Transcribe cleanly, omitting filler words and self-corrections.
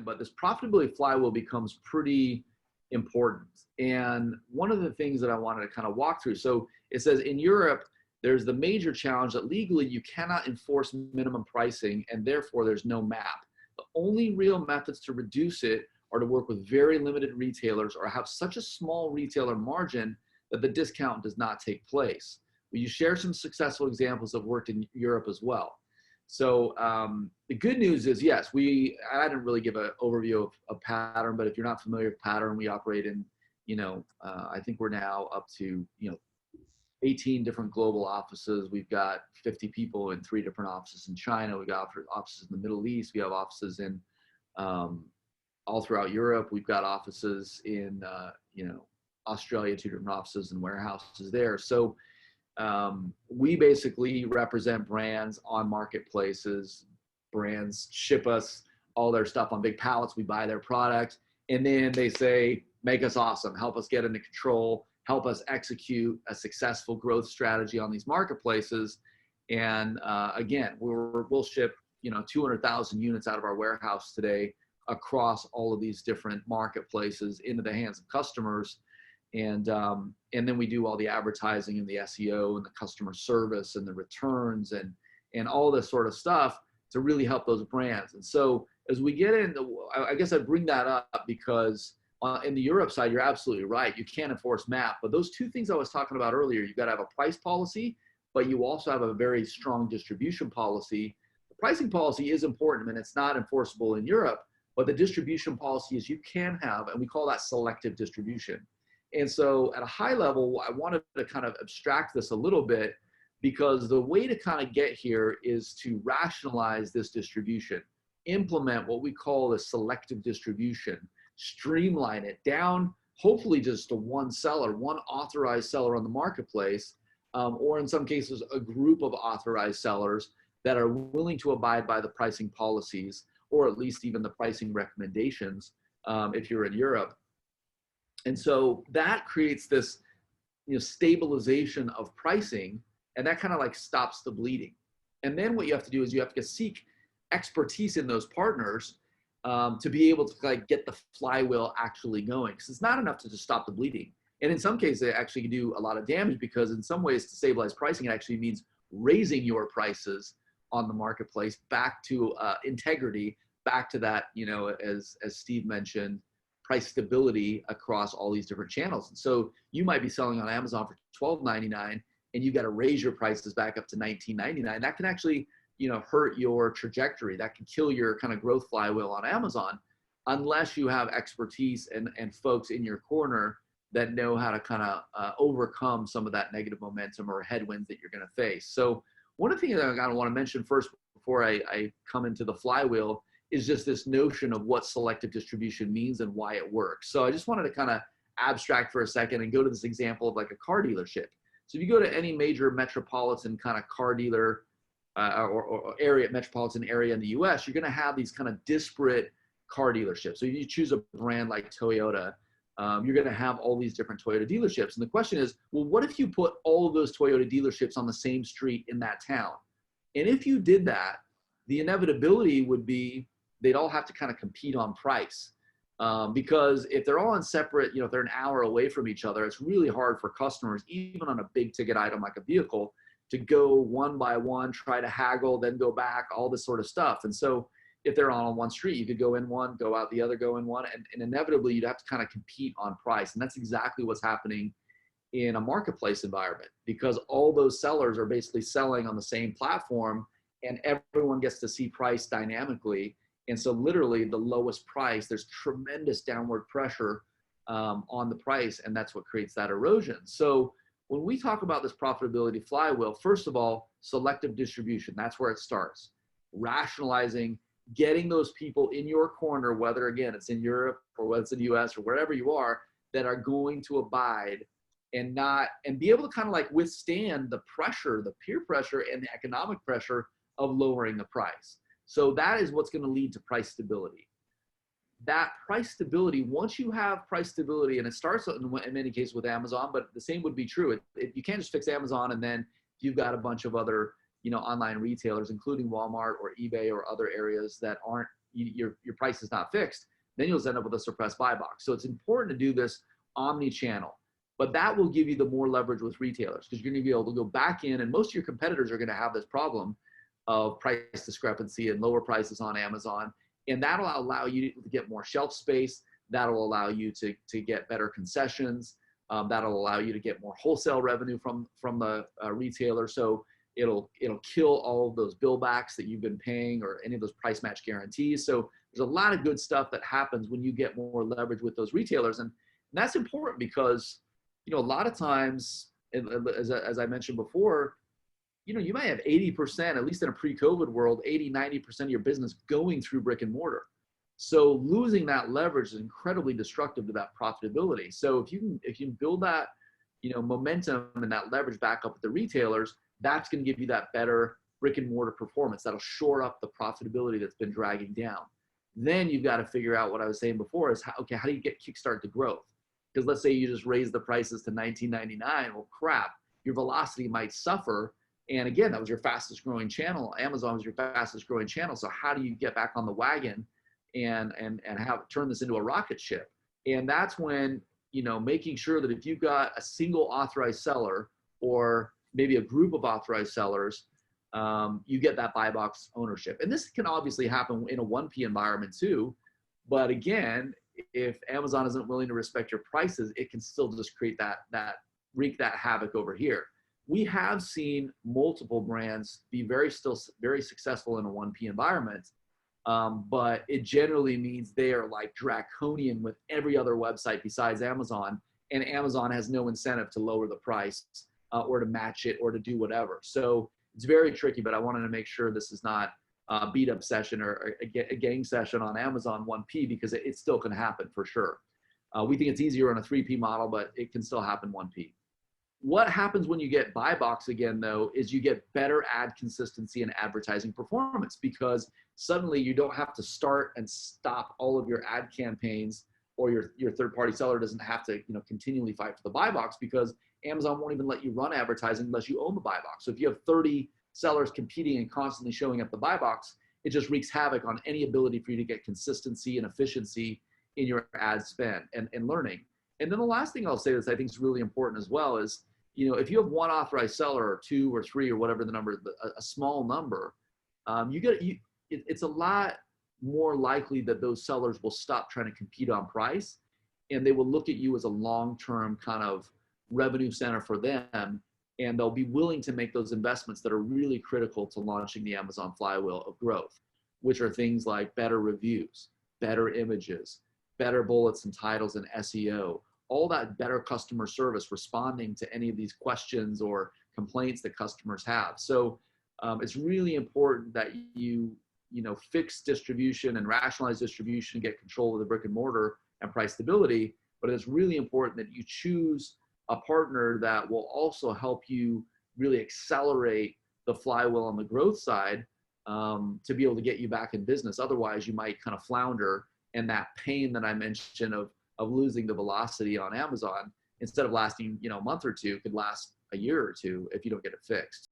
but this profitability flywheel becomes pretty important. And one of the things that I wanted to kind of walk through, so it says in Europe, there's the major challenge that legally you cannot enforce minimum pricing, and therefore there's no map. The only real methods to reduce it are to work with very limited retailers or have such a small retailer margin that the discount does not take place. Will you share some successful examples that worked in Europe as well? So the good news is, yes, I didn't really give an overview of Pattern, but if you're not familiar with Pattern, we operate in, I think we're now up to, 18 different global offices. We've got 50 people in 3 different offices in China. We've got offices in the Middle East. We have offices in all throughout Europe. We've got offices in, Australia, 2 different offices and warehouses there. So we basically represent brands on marketplaces. Brands ship us all their stuff on big pallets. We buy their product, and then they say, make us awesome, help us get into control, help us execute a successful growth strategy on these marketplaces. And again, we'll ship 200,000 units out of our warehouse today across all of these different marketplaces into the hands of customers. And then we do all the advertising and the SEO and the customer service and the returns and all this sort of stuff to really help those brands. And so as we get into, I guess I bring that up because in the Europe side, you're absolutely right. You can't enforce MAP, but those 2 things I was talking about earlier, you've got to have a price policy, but you also have a very strong distribution policy. The pricing policy is important and it's not enforceable in Europe, but the distribution policy is you can have, and we call that selective distribution. And so at a high level, I wanted to kind of abstract this a little bit because the way to kind of get here is to rationalize this distribution, implement what we call the selective distribution, streamline it down, hopefully just to one seller, one authorized seller on the marketplace, or in some cases, a group of authorized sellers that are willing to abide by the pricing policies, or at least even the pricing recommendations if you're in Europe. And so that creates this stabilization of pricing, and that kind of like stops the bleeding. And then what you have to do is you have to seek expertise in those partners to be able to like get the flywheel actually going. Because it's not enough to just stop the bleeding. And in some cases, it actually can do a lot of damage because in some ways to stabilize pricing, it actually means raising your prices on the marketplace back to integrity, back to that, as Steve mentioned, price stability across all these different channels. And so you might be selling on Amazon for $12.99 and you got to raise your prices back up to $19.99. That can actually, hurt your trajectory. That can kill your kind of growth flywheel on Amazon unless you have expertise and folks in your corner that know how to kind of overcome some of that negative momentum or headwinds that you're going to face. So one of the things that I kind of want to mention first before I come into the flywheel is just this notion of what selective distribution means and why it works. So I just wanted to kind of abstract for a second and go to this example of like a car dealership. So if you go to any major metropolitan kind of car dealer or metropolitan area in the US, you're going to have these kind of disparate car dealerships. So if you choose a brand like Toyota, you're going to have all these different Toyota dealerships. And the question is, well, what if you put all of those Toyota dealerships on the same street in that town? And if you did that, the inevitability would be they'd all have to kind of compete on price. Because if they're all in separate, if they're an hour away from each other, it's really hard for customers, even on a big ticket item like a vehicle, to go one by one, try to haggle, then go back, all this sort of stuff. And so if they're on one street, you could go in one, go out the other, go in one, and inevitably you'd have to kind of compete on price. And that's exactly what's happening in a marketplace environment, because all those sellers are basically selling on the same platform and everyone gets to see price dynamically. And so literally the lowest price, there's tremendous downward pressure on the price, and that's what creates that erosion. So when we talk about this profitability flywheel, first of all, selective distribution, that's where it starts. Rationalizing, getting those people in your corner, whether again, it's in Europe or whether it's in the US or wherever you are, that are going to abide and be able to kind of like withstand the pressure, the peer pressure and the economic pressure of lowering the price. So that is what's going to lead to price stability. That price stability, once you have price stability, and it starts in many cases with Amazon, but the same would be true. You can't just fix Amazon and then you've got a bunch of other, online retailers, including Walmart or eBay or other areas that aren't your price is not fixed, then you'll end up with a suppressed buy box. So it's important to do this omni-channel, but that will give you the more leverage with retailers, because you're going to be able to go back in, and most of your competitors are going to have this problem of price discrepancy and lower prices on Amazon. And that'll allow you to get more shelf space. That'll allow you to get better concessions. That'll allow you to get more wholesale revenue from the retailer. So it'll kill all of those bill backs that you've been paying or any of those price match guarantees. So there's a lot of good stuff that happens when you get more leverage with those retailers. And that's important because, a lot of times, as I mentioned before, you might have 80%, at least in a pre-COVID world, 80-90% of your business going through brick and mortar. So losing that leverage is incredibly destructive to that profitability. So if you can build that, momentum and that leverage back up with the retailers, that's going to give you that better brick and mortar performance. That'll shore up the profitability that's been dragging down. Then you've got to figure out what I was saying before is, how do you kickstart the growth? Because let's say you just raise the prices to $19.99. Well, crap, your velocity might suffer. And again, that was your fastest growing channel. Amazon was your fastest growing channel. So how do you get back on the wagon and turn this into a rocket ship? And that's when, making sure that if you've got a single authorized seller or maybe a group of authorized sellers, you get that buy box ownership. And this can obviously happen in a 1P environment too. But again, if Amazon isn't willing to respect your prices, it can still just wreak that havoc over here. We have seen multiple brands be very successful in a 1P environment, but it generally means they are like draconian with every other website besides Amazon, and Amazon has no incentive to lower the price or to match it or to do whatever. So it's very tricky, but I wanted to make sure this is not a beat up session or a gang session on Amazon 1P, because it still can happen for sure. We think it's easier on a 3P model, but it can still happen 1P. What happens when you get buy box again, though, is you get better ad consistency and advertising performance, because suddenly you don't have to start and stop all of your ad campaigns, or your third-party seller doesn't have to continually fight for the buy box, because Amazon won't even let you run advertising unless you own the buy box. So if you have 30 sellers competing and constantly showing up the buy box, it just wreaks havoc on any ability for you to get consistency and efficiency in your ad spend and learning. And then the last thing I'll say that I think is really important as well is, if you have one authorized seller or two or three or whatever the number, a small number, it's a lot more likely that those sellers will stop trying to compete on price, and they will look at you as a long-term kind of revenue center for them, and they'll be willing to make those investments that are really critical to launching the Amazon flywheel of growth, which are things like better reviews, better images, better bullets and titles and SEO, all that better customer service, responding to any of these questions or complaints that customers have. So it's really important that you fix distribution and rationalize distribution, get control of the brick and mortar and price stability. But it's really important that you choose a partner that will also help you really accelerate the flywheel on the growth side, to be able to get you back in business. Otherwise, you might kind of flounder, and that pain that I mentioned of losing the velocity on Amazon, instead of lasting a month or two, could last a year or two if you don't get it fixed.